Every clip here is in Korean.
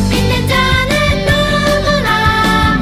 믿는 자는 누구나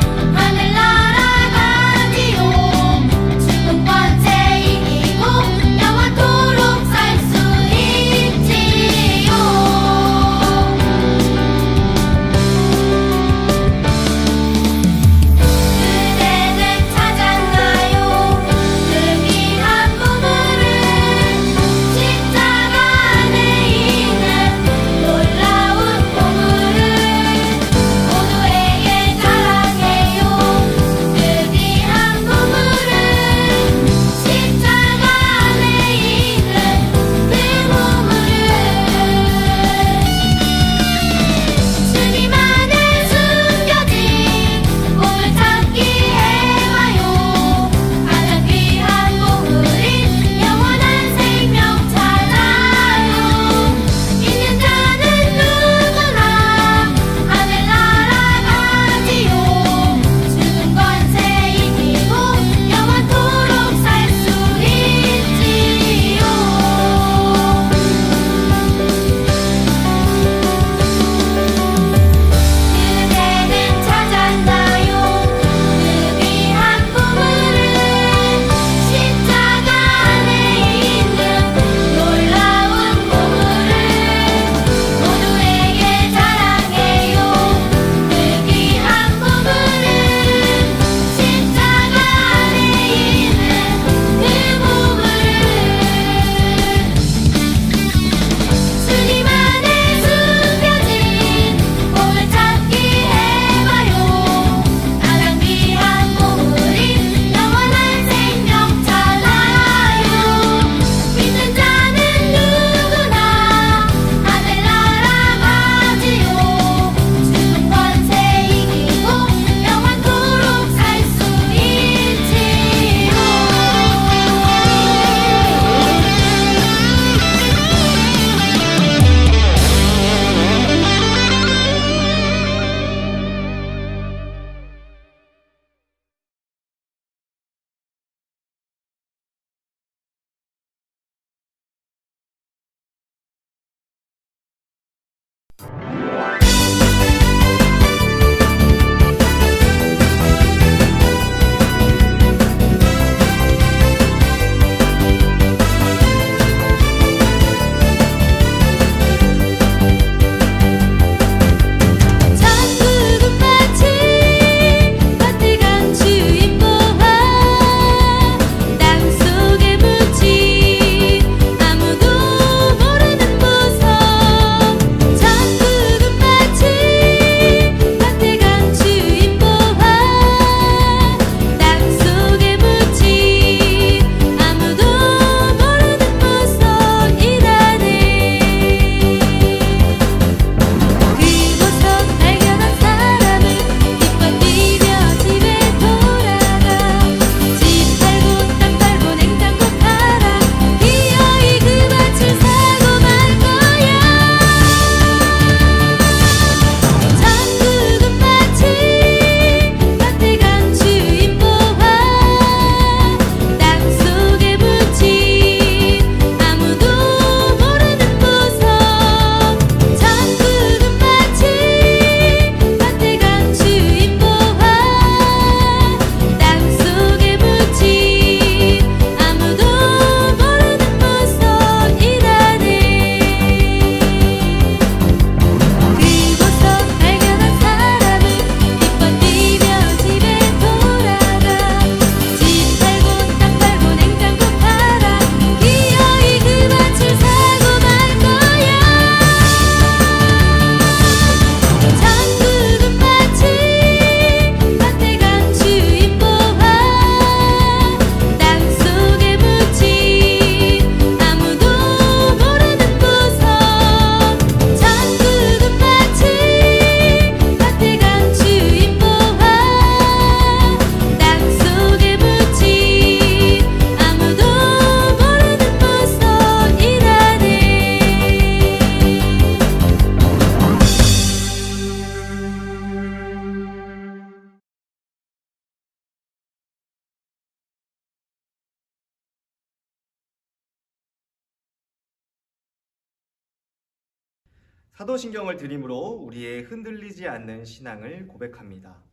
사도신경을 들이므로 우리의 흔들리지 않는 신앙을 고백합니다.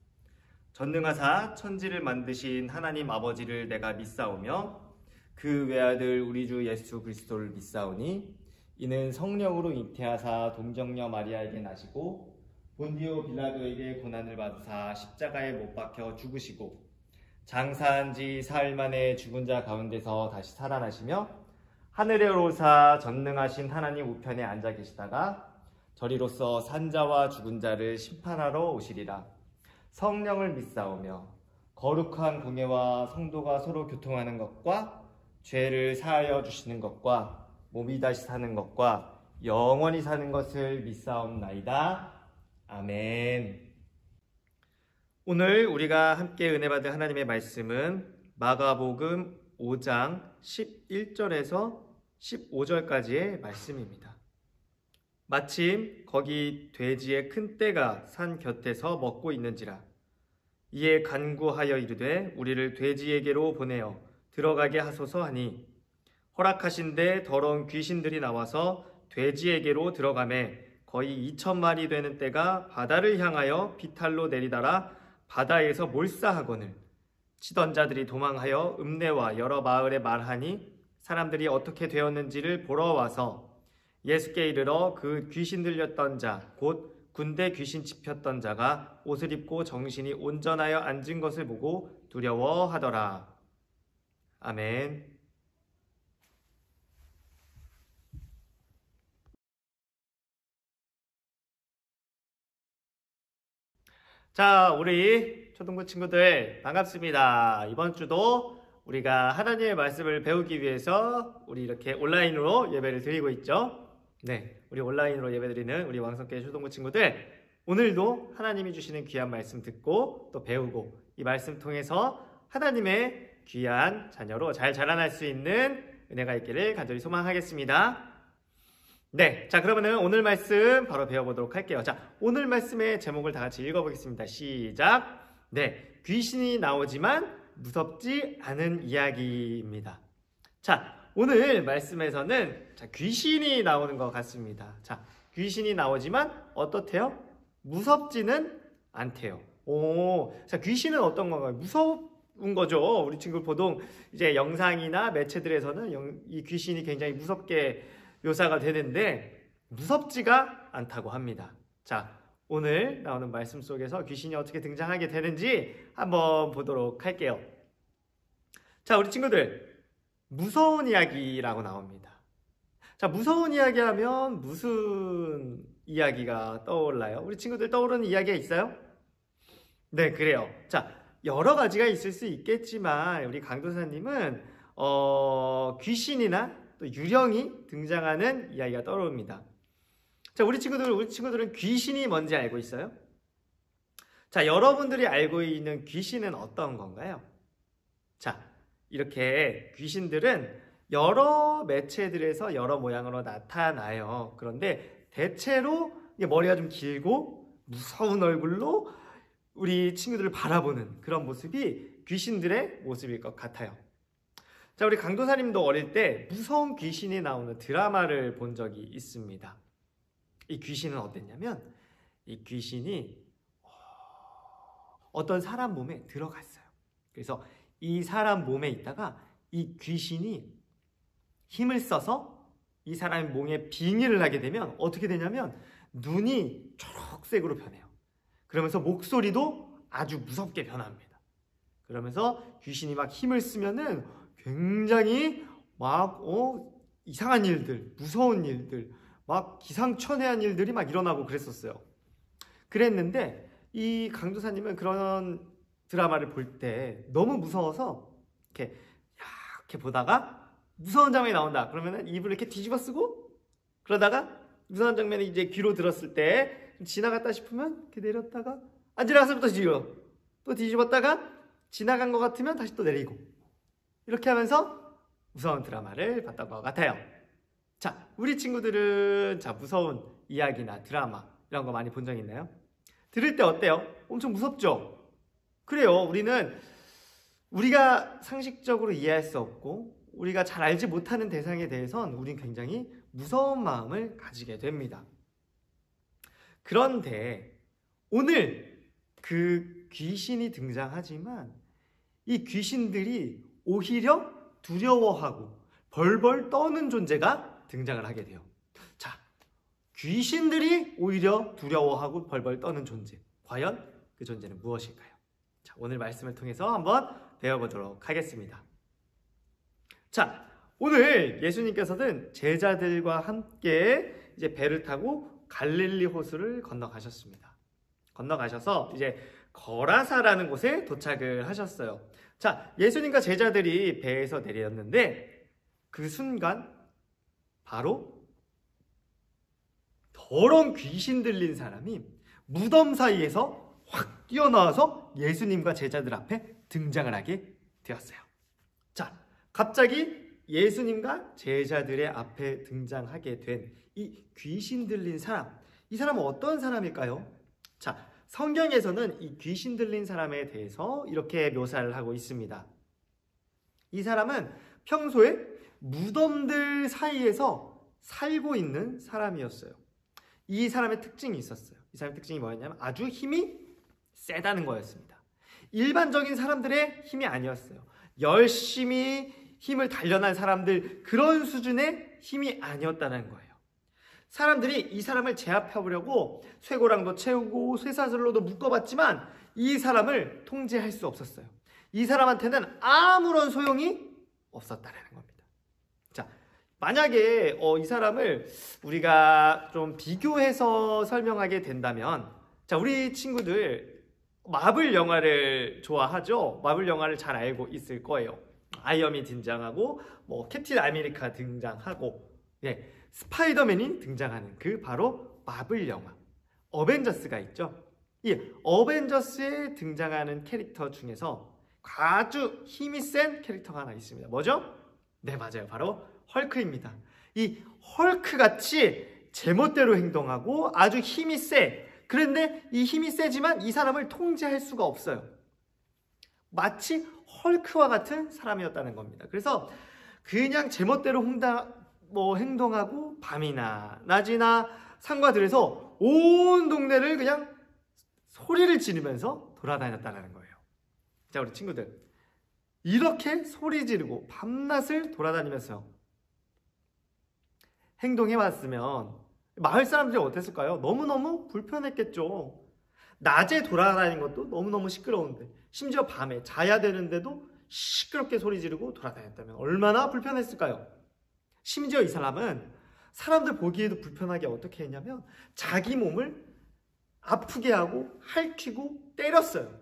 전능하사 천지를 만드신 하나님 아버지를 내가 믿사오며 그 외아들 우리 주 예수 그리스도를 믿사오니 이는 성령으로 잉태하사 동정녀 마리아에게 나시고 본디오 빌라도에게 고난을 받으사 십자가에 못 박혀 죽으시고 장사한 지 사흘 만에 죽은 자 가운데서 다시 살아나시며 하늘에 오르사 전능하신 하나님 우편에 앉아 계시다가 저리로서 산자와 죽은 자를 심판하러 오시리라. 성령을 믿사오며 거룩한 공예와 성도가 서로 교통하는 것과 죄를 사하여 주시는 것과 몸이 다시 사는 것과 영원히 사는 것을 믿사옵나이다. 아멘. 오늘 우리가 함께 은혜 받을 하나님의 말씀은 마가복음 5장 11절에서 15절까지의 말씀입니다. 마침 거기 돼지의 큰 떼가 산 곁에서 먹고 있는지라. 이에 간구하여 이르되 우리를 돼지에게로 보내어 들어가게 하소서 하니 허락하신데 더러운 귀신들이 나와서 돼지에게로 들어가매 거의 2,000마리 되는 떼가 바다를 향하여 비탈로 내리다라 바다에서 몰사하거늘 치던 자들이 도망하여 읍내와 여러 마을에 말하니 사람들이 어떻게 되었는지를 보러 와서 예수께 이르러 그 귀신 들렸던 자 곧 군대 귀신 짚혔던 자가 옷을 입고 정신이 온전하여 앉은 것을 보고 두려워하더라. 아멘. 자, 우리 초등부 친구들 반갑습니다. 이번 주도 우리가 하나님의 말씀을 배우기 위해서 우리 이렇게 온라인으로 예배를 드리고 있죠. 네, 우리 온라인으로 예배드리는 우리 왕성교회 초등부 친구들, 오늘도 하나님이 주시는 귀한 말씀 듣고 또 배우고 이 말씀 통해서 하나님의 귀한 자녀로 잘 자라날 수 있는 은혜가 있기를 간절히 소망하겠습니다. 네, 자, 그러면은 오늘 말씀 바로 배워보도록 할게요. 자, 오늘 말씀의 제목을 다 같이 읽어보겠습니다. 시작. 네, 귀신이 나오지만 무섭지 않은 이야기입니다. 자, 오늘 말씀에서는 귀신이 나오는 것 같습니다. 자, 귀신이 나오지만 어떻대요? 무섭지는 않대요. 자, 귀신은 어떤 건가요? 무서운 거죠. 우리 친구 보통 이제 영상이나 매체들에서는 이 귀신이 굉장히 무섭게 묘사가 되는데 무섭지가 않다고 합니다. 자, 오늘 나오는 말씀 속에서 귀신이 어떻게 등장하게 되는지 한번 보도록 할게요. 자, 우리 친구들, 무서운 이야기라고 나옵니다. 자, 무서운 이야기 하면 무슨 이야기가 떠올라요? 우리 친구들 떠오르는 이야기가 있어요? 네, 그래요. 자, 여러 가지가 있을 수 있겠지만 우리 강도사님은 귀신이나 또 유령이 등장하는 이야기가 떠오릅니다. 자, 우리 친구들은 귀신이 뭔지 알고 있어요? 자, 여러분들이 알고 있는 귀신은 어떤 건가요? 자, 이렇게 귀신들은 여러 매체들에서 여러 모양으로 나타나요. 그런데 대체로 머리가 좀 길고 무서운 얼굴로 우리 친구들을 바라보는 그런 모습이 귀신들의 모습일 것 같아요. 자, 우리 강도사님도 어릴 때 무서운 귀신이 나오는 드라마를 본 적이 있습니다. 이 귀신은 어땠냐면 이 귀신이 어떤 사람 몸에 들어갔어요. 그래서 이 사람 몸에 있다가 이 귀신이 힘을 써서 이 사람의 몸에 빙의를 하게 되면 어떻게 되냐면 눈이 초록색으로 변해요. 그러면서 목소리도 아주 무섭게 변합니다. 그러면서 귀신이 막 힘을 쓰면은 굉장히 막 이상한 일들, 무서운 일들, 막 기상천외한 일들이 막 일어나고 그랬었어요. 그랬는데 이 강도사님은 그런 드라마를 볼 때 너무 무서워서 이렇게 보다가 무서운 장면이 나온다. 그러면은 입을 이렇게 뒤집어 쓰고 그러다가 무서운 장면이 이제 귀로 들었을 때 지나갔다 싶으면 이렇게 내렸다가 안 지나갔으면 또 뒤집었다가 지나간 것 같으면 다시 또 내리고 이렇게 하면서 무서운 드라마를 봤던 것 같아요. 자, 우리 친구들은 무서운 이야기나 드라마 이런 거 많이 본 적 있나요? 들을 때 어때요? 엄청 무섭죠? 그래요. 우리가 상식적으로 이해할 수 없고 우리가 잘 알지 못하는 대상에 대해선 우린 굉장히 무서운 마음을 가지게 됩니다. 그런데 오늘 그 귀신이 등장하지만 이 귀신들이 오히려 두려워하고 벌벌 떠는 존재가 등장을 하게 돼요. 자, 귀신들이 오히려 두려워하고 벌벌 떠는 존재. 과연 그 존재는 무엇일까요? 자, 오늘 말씀을 통해서 한번 배워보도록 하겠습니다. 자, 오늘 예수님께서는 제자들과 함께 이제 배를 타고 갈릴리 호수를 건너가셨습니다. 건너가셔서 이제 거라사라는 곳에 도착을 하셨어요. 자, 예수님과 제자들이 배에서 내렸는데 그 순간 바로 더러운 귀신 들린 사람이 무덤 사이에서 확 뛰어나와서 예수님과 제자들 앞에 등장을 하게 되었어요. 자, 갑자기 예수님과 제자들의 앞에 등장하게 된 이 귀신 들린 사람, 이 사람은 어떤 사람일까요? 자, 성경에서는 이 귀신 들린 사람에 대해서 이렇게 묘사를 하고 있습니다. 이 사람은 평소에 무덤들 사이에서 살고 있는 사람이었어요. 이 사람의 특징이 있었어요. 이 사람의 특징이 뭐였냐면 아주 힘이 세다는 거였습니다. 일반적인 사람들의 힘이 아니었어요. 열심히 힘을 단련한 사람들, 그런 수준의 힘이 아니었다는 거예요. 사람들이 이 사람을 제압해보려고 쇠고랑도 채우고 쇠사슬로도 묶어봤지만 이 사람을 통제할 수 없었어요. 이 사람한테는 아무런 소용이 없었다는 겁니다. 자, 만약에 이 사람을 우리가 좀 비교해서 설명하게 된다면, 자, 우리 친구들 마블 영화를 좋아하죠? 마블 영화를 잘 알고 있을 거예요. 아이언맨이 등장하고 캡틴 아메리카 등장하고 스파이더맨이 등장하는 그 바로 마블 영화 어벤져스가 있죠. 이 어벤져스에 등장하는 캐릭터 중에서 아주 힘이 센 캐릭터가 하나 있습니다. 뭐죠? 네, 맞아요. 바로 헐크입니다. 이 헐크같이 제멋대로 행동하고 아주 힘이 세. 그런데 이 힘이 세지만 이 사람을 통제할 수가 없어요. 마치 헐크와 같은 사람이었다는 겁니다. 그래서 그냥 제멋대로 행동하고 밤이나 낮이나 산과 들에서 온 동네를 그냥 소리를 지르면서 돌아다녔다는 거예요. 자, 우리 친구들, 이렇게 소리 지르고 밤낮을 돌아다니면서 행동해왔으면 마을 사람들이 어땠을까요? 너무너무 불편했겠죠. 낮에 돌아다니는 것도 너무너무 시끄러운데, 심지어 밤에 자야 되는데도 시끄럽게 소리 지르고 돌아다녔다면 얼마나 불편했을까요? 심지어 이 사람은 사람들 보기에도 불편하게 어떻게 했냐면 자기 몸을 아프게 하고 핥히고 때렸어요.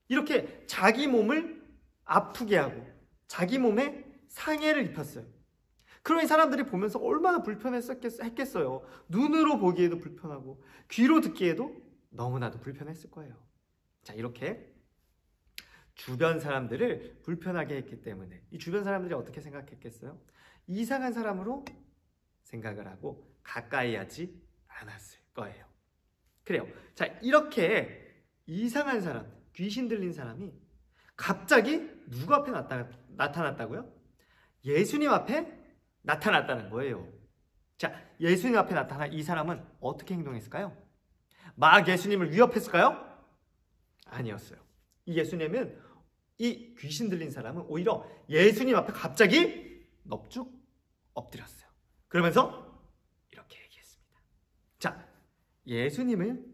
이렇게 자기 몸을 아프게 하고 자기 몸에 상해를 입혔어요. 그러니 사람들이 보면서 얼마나 불편했겠어요. 눈으로 보기에도 불편하고 귀로 듣기에도 너무나도 불편했을 거예요. 자, 이렇게 주변 사람들을 불편하게 했기 때문에 이 주변 사람들이 어떻게 생각했겠어요? 이상한 사람으로 생각을 하고 가까이 하지 않았을 거예요. 그래요. 자, 이렇게 이상한 사람, 귀신 들린 사람이 갑자기 누구 앞에 나타났다고요? 예수님 앞에 나타났다는 거예요. 자, 예수님 앞에 나타난 이 사람은 어떻게 행동했을까요? 막 예수님을 위협했을까요? 아니었어요. 이 예수님은, 이 귀신 들린 사람은 오히려 예수님 앞에 갑자기 넙죽 엎드렸어요. 그러면서 이렇게 얘기했습니다. 자, 예수님은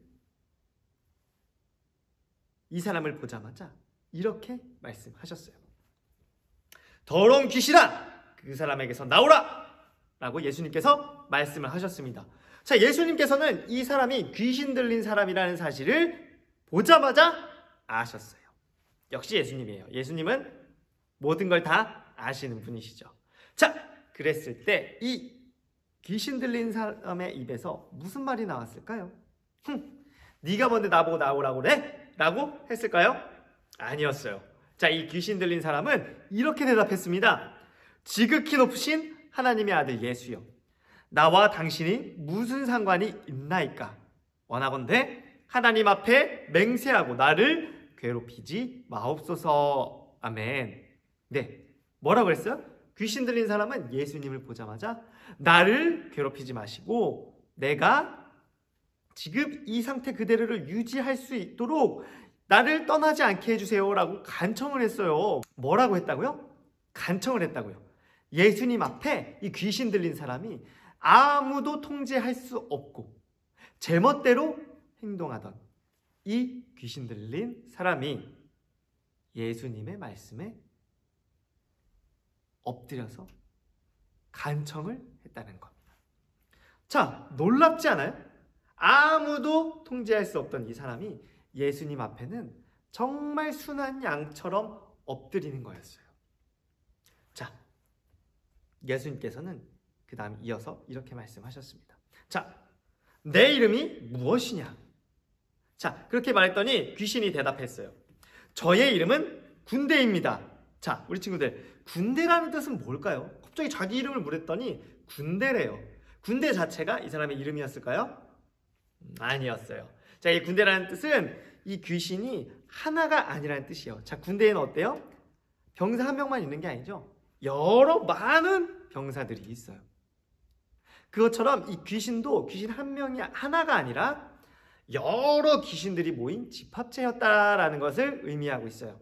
이 사람을 보자마자 이렇게 말씀하셨어요. 더러운 귀신아, 그 사람에게서 나오라! 라고 예수님께서 말씀을 하셨습니다. 자, 예수님께서는 이 사람이 귀신 들린 사람이라는 사실을 보자마자 아셨어요. 역시 예수님이에요. 예수님은 모든 걸 다 아시는 분이시죠. 자, 그랬을 때 이 귀신 들린 사람의 입에서 무슨 말이 나왔을까요? 네가 뭔데 나보고 나오라고 그래? 라고 했을까요? 아니었어요. 자, 이 귀신 들린 사람은 이렇게 대답했습니다. 지극히 높으신 하나님의 아들 예수여, 나와 당신이 무슨 상관이 있나이까? 원하건대 하나님 앞에 맹세하고 나를 괴롭히지 마옵소서. 아멘. 네, 뭐라고 그랬어요? 귀신 들린 사람은 예수님을 보자마자 나를 괴롭히지 마시고 내가 지금 이 상태 그대로를 유지할 수 있도록 나를 떠나지 않게 해주세요 라고 간청을 했어요. 뭐라고 했다고요? 간청을 했다고요. 예수님 앞에 이 귀신 들린 사람이 아무도 통제할 수 없고 제멋대로 행동하던 이 귀신 들린 사람이 예수님의 말씀에 엎드려서 간청을 했다는 겁니다. 자, 놀랍지 않아요? 아무도 통제할 수 없던 이 사람이 예수님 앞에는 정말 순한 양처럼 엎드리는 거였어요. 자, 예수님께서는 그 다음 이어서 이렇게 말씀하셨습니다. 자, 내 이름이 무엇이냐? 자, 그렇게 말했더니 귀신이 대답했어요. 저의 이름은 군대입니다. 자, 우리 친구들, 군대라는 뜻은 뭘까요? 갑자기 자기 이름을 물었더니 군대래요. 군대 자체가 이 사람의 이름이었을까요? 아니었어요. 자, 이 군대라는 뜻은 이 귀신이 하나가 아니라는 뜻이에요. 자, 군대에는 어때요? 병사 한 명만 있는 게 아니죠. 여러 많은 병사들이 있어요. 그것처럼 이 귀신도 귀신 한 명이 하나가 아니라 여러 귀신들이 모인 집합체였다라는 것을 의미하고 있어요.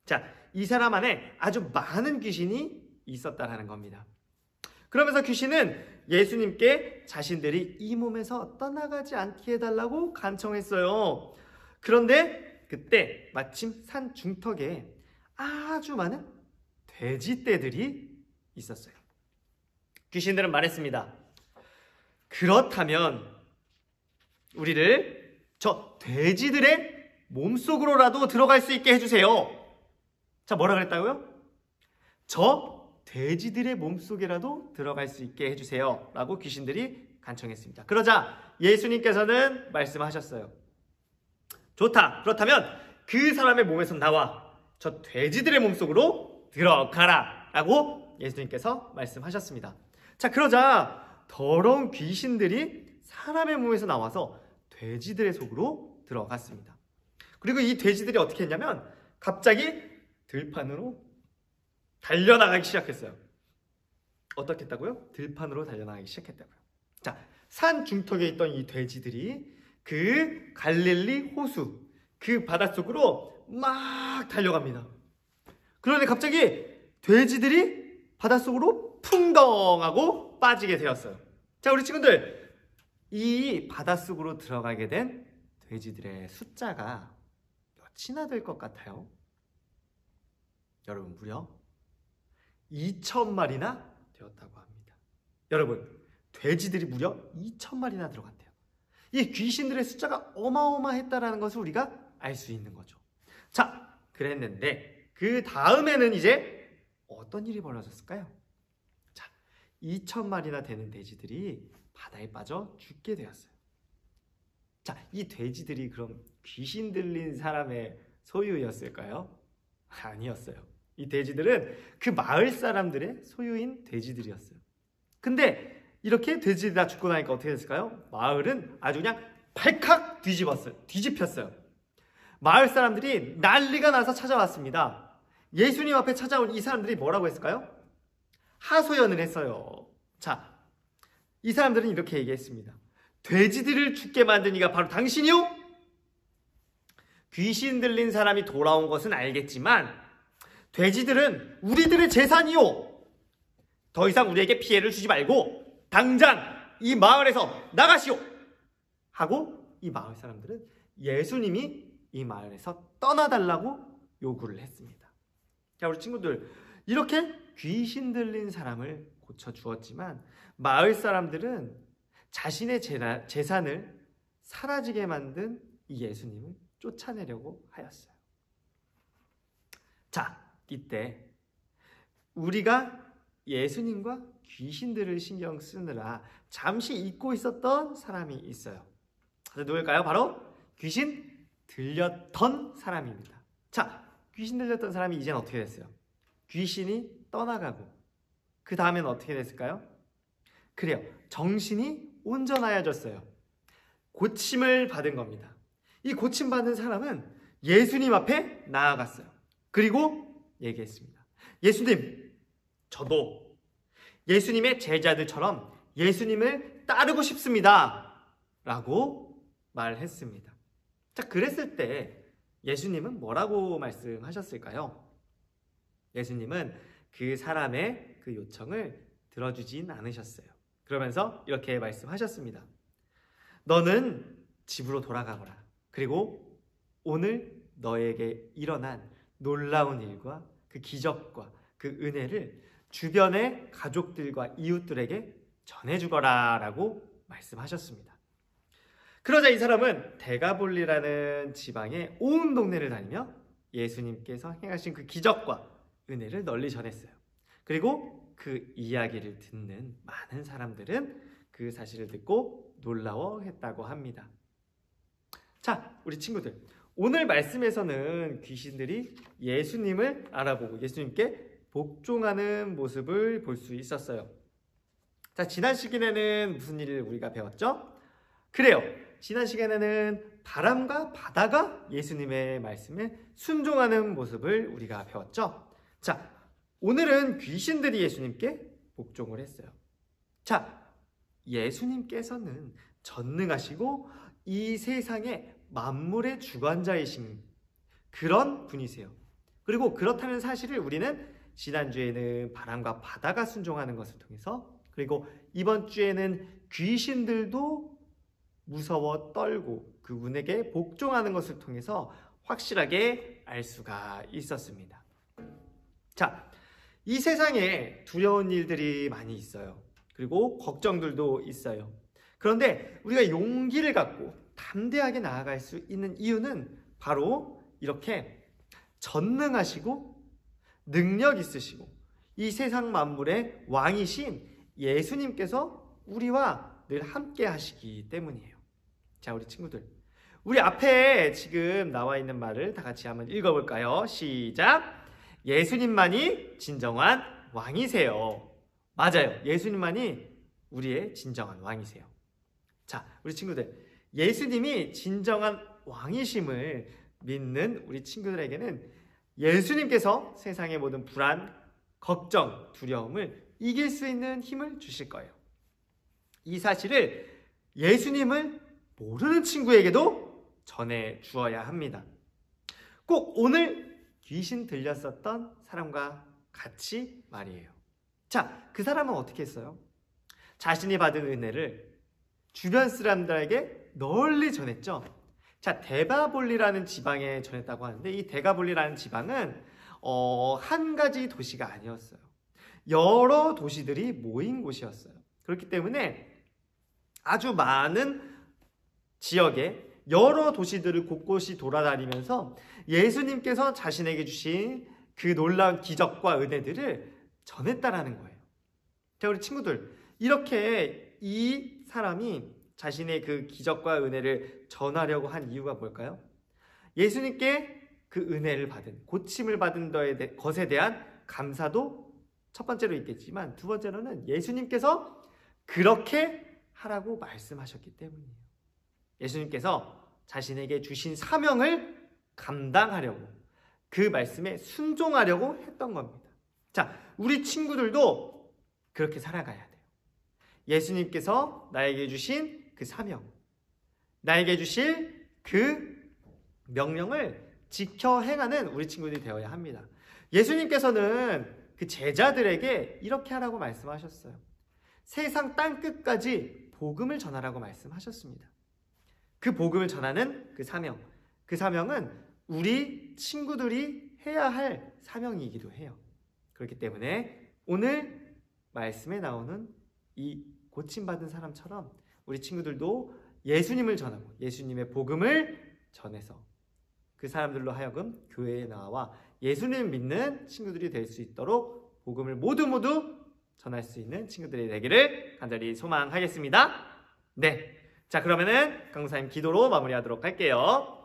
자, 이 사람 안에 아주 많은 귀신이 있었다라는 겁니다. 그러면서 귀신은 예수님께 자신들이 이 몸에서 떠나가지 않게 해달라고 간청했어요. 그런데 그때 마침 산 중턱에 아주 많은 돼지떼들이 있었어요. 귀신들은 말했습니다. 그렇다면 우리를 저 돼지들의 몸속으로라도 들어갈 수 있게 해주세요. 자, 뭐라 그랬다고요? 저 돼지들의 몸속에라도 들어갈 수 있게 해주세요 라고 귀신들이 간청했습니다. 그러자 예수님께서는 말씀하셨어요. 좋다. 그렇다면 그 사람의 몸에서 나와 저 돼지들의 몸속으로 들어가라 라고 예수님께서 말씀하셨습니다. 자, 그러자 더러운 귀신들이 사람의 몸에서 나와서 돼지들의 속으로 들어갔습니다. 그리고 이 돼지들이 어떻게 했냐면 갑자기 들판으로 달려나가기 시작했어요. 어떻게 했다고요? 들판으로 달려나가기 시작했다고요. 자, 산 중턱에 있던 이 돼지들이 그 갈릴리 호수, 그 바닷속으로 막 달려갑니다. 그런데 갑자기 돼지들이 바닷속으로 풍덩하고 빠지게 되었어요. 자, 우리 친구들, 이 바닷속으로 들어가게 된 돼지들의 숫자가 몇이나 될 것 같아요? 여러분, 무려 2,000마리나 되었다고 합니다. 여러분, 돼지들이 무려 2,000마리나 들어갔대요. 이 귀신들의 숫자가 어마어마했다라는 것을 우리가 알 수 있는 거죠. 자, 그랬는데 그 다음에는 이제 어떤 일이 벌어졌을까요? 자, 2,000마리나 되는 돼지들이 바다에 빠져 죽게 되었어요. 자, 이 돼지들이 그럼 귀신 들린 사람의 소유였을까요? 아니었어요. 이 돼지들은 그 마을 사람들의 소유인 돼지들이었어요. 근데 이렇게 돼지들이 다 죽고 나니까 어떻게 됐을까요? 마을은 아주 그냥 발칵 뒤집혔어요. 마을 사람들이 난리가 나서 찾아왔습니다. 예수님 앞에 찾아온 이 사람들이 뭐라고 했을까요? 하소연을 했어요. 자, 이 사람들은 이렇게 얘기했습니다. 돼지들을 죽게 만든 이가 바로 당신이요? 귀신 들린 사람이 돌아온 것은 알겠지만 돼지들은 우리들의 재산이요. 더 이상 우리에게 피해를 주지 말고 당장 이 마을에서 나가시오 하고 이 마을 사람들은 예수님이 이 마을에서 떠나달라고 요구를 했습니다. 자, 우리 친구들, 이렇게 귀신 들린 사람을 고쳐주었지만 마을 사람들은 자신의 재산을 사라지게 만든 이 예수님을 쫓아내려고 하였어요. 자, 이때 우리가 예수님과 귀신들을 신경 쓰느라 잠시 잊고 있었던 사람이 있어요. 누굴까요? 바로 귀신 들렸던 사람입니다. 자, 귀신 들렸던 사람이 이젠 어떻게 됐어요? 귀신이 떠나가고 그 다음엔 어떻게 됐을까요? 그래요, 정신이 온전하여졌어요. 고침을 받은 겁니다. 이 고침받은 사람은 예수님 앞에 나아갔어요. 그리고 얘기했습니다. 예수님, 저도 예수님의 제자들처럼 예수님을 따르고 싶습니다. 라고 말했습니다. 자, 그랬을 때 예수님은 뭐라고 말씀하셨을까요? 예수님은 그 사람의 그 요청을 들어주진 않으셨어요. 그러면서 이렇게 말씀하셨습니다. 너는 집으로 돌아가거라. 그리고 오늘 너에게 일어난 놀라운 일과 그 기적과 그 은혜를 주변의 가족들과 이웃들에게 전해주거라 라고 말씀하셨습니다. 그러자 이 사람은 데가볼리라는 지방의 온 동네를 다니며 예수님께서 행하신 그 기적과 은혜를 널리 전했어요. 그리고 그 이야기를 듣는 많은 사람들은 그 사실을 듣고 놀라워했다고 합니다. 자, 우리 친구들, 오늘 말씀에서는 귀신들이 예수님을 알아보고 예수님께 복종하는 모습을 볼 수 있었어요. 자, 지난 시간에는 무슨 일을 우리가 배웠죠? 그래요. 지난 시간에는 바람과 바다가 예수님의 말씀에 순종하는 모습을 우리가 배웠죠. 자, 오늘은 귀신들이 예수님께 복종을 했어요. 자, 예수님께서는 전능하시고 이 세상의 만물의 주관자이신 그런 분이세요. 그리고 그렇다는 사실을 우리는 지난주에는 바람과 바다가 순종하는 것을 통해서, 그리고 이번 주에는 귀신들도 무서워 떨고 그분에게 복종하는 것을 통해서 확실하게 알 수가 있었습니다. 자, 이 세상에 두려운 일들이 많이 있어요. 그리고 걱정들도 있어요. 그런데 우리가 용기를 갖고 담대하게 나아갈 수 있는 이유는 바로 이렇게 전능하시고 능력 있으시고 이 세상 만물의 왕이신 예수님께서 우리와 늘 함께 하시기 때문이에요. 자, 우리 친구들, 우리 앞에 지금 나와 있는 말을 다 같이 한번 읽어볼까요? 시작! 예수님만이 진정한 왕이세요. 맞아요. 예수님만이 우리의 진정한 왕이세요. 자, 우리 친구들, 예수님이 진정한 왕이심을 믿는 우리 친구들에게는 예수님께서 세상의 모든 불안, 걱정, 두려움을 이길 수 있는 힘을 주실 거예요. 이 사실을 예수님을 모르는 친구에게도 전해 주어야 합니다. 꼭 오늘 귀신 들렸었던 사람과 같이 말이에요. 자, 그 사람은 어떻게 했어요? 자신이 받은 은혜를 주변 사람들에게 널리 전했죠. 자, 데가볼리라는 지방에 전했다고 하는데, 이 데가볼리라는 지방은 한 가지 도시가 아니었어요. 여러 도시들이 모인 곳이었어요. 그렇기 때문에 아주 많은 지역에 여러 도시들을 곳곳이 돌아다니면서 예수님께서 자신에게 주신 그 놀라운 기적과 은혜들을 전했다라는 거예요. 자, 우리 친구들, 이렇게 이 사람이 자신의 그 기적과 은혜를 전하려고 한 이유가 뭘까요? 예수님께 그 은혜를 받은, 고침을 받은 것에 대한 감사도 첫 번째로 있겠지만, 두 번째로는 예수님께서 그렇게 하라고 말씀하셨기 때문이에요. 예수님께서 자신에게 주신 사명을 감당하려고, 그 말씀에 순종하려고 했던 겁니다. 자, 우리 친구들도 그렇게 살아가야 돼요. 예수님께서 나에게 주신 그 사명, 나에게 주실 그 명령을 지켜 행하는 우리 친구들이 되어야 합니다. 예수님께서는 그 제자들에게 이렇게 하라고 말씀하셨어요. 세상 땅끝까지 복음을 전하라고 말씀하셨습니다. 그 복음을 전하는 그 사명, 그 사명은 우리 친구들이 해야 할 사명이기도 해요. 그렇기 때문에 오늘 말씀에 나오는 이 고침받은 사람처럼 우리 친구들도 예수님을 전하고 예수님의 복음을 전해서 그 사람들로 하여금 교회에 나와 예수님을 믿는 친구들이 될 수 있도록 복음을 모두 전할 수 있는 친구들이 되기를 간절히 소망하겠습니다. 네, 자, 그러면은 강사님 기도로 마무리하도록 할게요.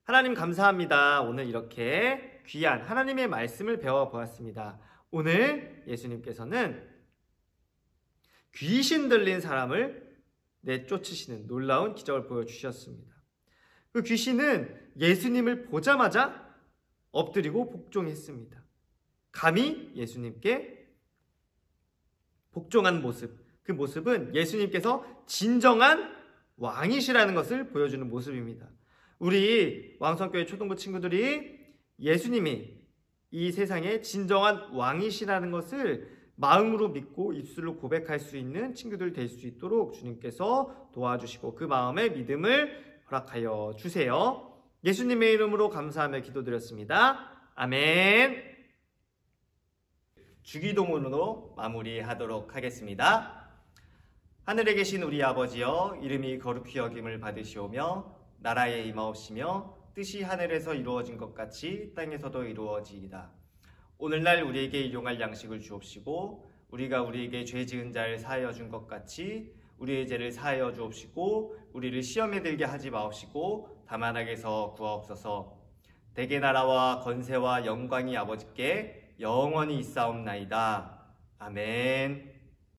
하나님 감사합니다. 오늘 이렇게 귀한 하나님의 말씀을 배워보았습니다. 오늘 예수님께서는 귀신 들린 사람을 내쫓으시는 놀라운 기적을 보여주셨습니다. 그 귀신은 예수님을 보자마자 엎드리고 복종했습니다. 감히 예수님께 복종한 모습, 그 모습은 예수님께서 진정한 왕이시라는 것을 보여주는 모습입니다. 우리 왕성교회 초등부 친구들이 예수님이 이 세상의 진정한 왕이시라는 것을 마음으로 믿고 입술로 고백할 수 있는 친구들 될 수 있도록 주님께서 도와주시고 그 마음의 믿음을 허락하여 주세요. 예수님의 이름으로 감사하며 기도드렸습니다. 아멘. 주기도문으로 마무리하도록 하겠습니다. 하늘에 계신 우리 아버지여, 이름이 거룩히 여김을 받으시오며 나라에 임하옵시며 뜻이 하늘에서 이루어진 것 같이 땅에서도 이루어지이다. 오늘날 우리에게 일용할 양식을 주옵시고 우리가 우리에게 죄 지은 자를 사하여 준 것 같이 우리의 죄를 사하여 주옵시고 우리를 시험에 들게 하지 마옵시고 다만 악에서 구하옵소서. 대개 나라와 권세와 영광이 아버지께 영원히 있사옵나이다. 아멘.